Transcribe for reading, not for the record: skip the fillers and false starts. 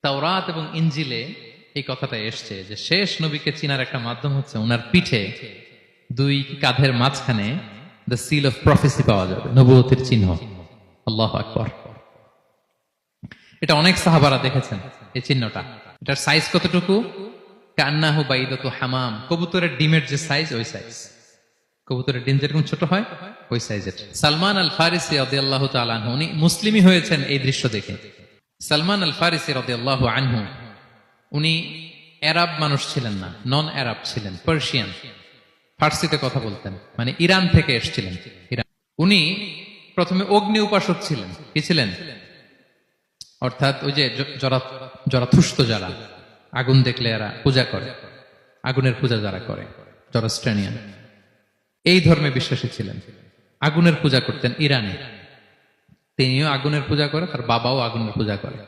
তাওরাত এবং ইনজিলে এই কথাটা এসছে যে শেষ নবীকে চিনার একটা মাধ্যম হচ্ছে ওনার পিঠে দুই কাঁধের মাঝখানে দ্য সিল অফ প্রফেসি পাওয়া যাবে, নবুয়তের চিহ্ন। আল্লাহু আকবার। এটা অনেক সাহাবারা দেখেছেন এই চিহ্নটা। এটার সাইজ কতটুকু? কান্নাহু বাইদাতু হামাম, কবুতরের ডিমের যে সাইজ ওই সাইজ। কবুতরের ডিম যেরকম ছোট হয় ওই সাইজের। সালমান আল ফারিসি রাদিয়াল্লাহু তাআলা আনহু, উনি মুসলিমই হয়েছেন এই দৃশ্য দেখে। সালমান আল ফারিসি রাদিয়াল্লাহু আনহু উনি আরব মানুষ ছিলেন না, নন আরব ছিলেন, পার্সিয়ান, ফার্সিতে কথা বলতেন, মানে ইরান থেকে এসেছিলেন। ইরান। উনি প্রথমে অগ্নি উপাসক ছিলেন। কি ছিলেন? অর্থাৎ ওই যে জরাথুষ্ট যারা আগুন দেখলে এরা পূজা করে, আগুনের পূজা যারা করে, জরস্ট্রানিয়ান, এই ধর্মে বিশ্বাসী ছিলেন। আগুনের পূজা করতেন ইরানে। তিনিও আগুনের পূজা করে, তার বাবাও আগুনের পূজা করে।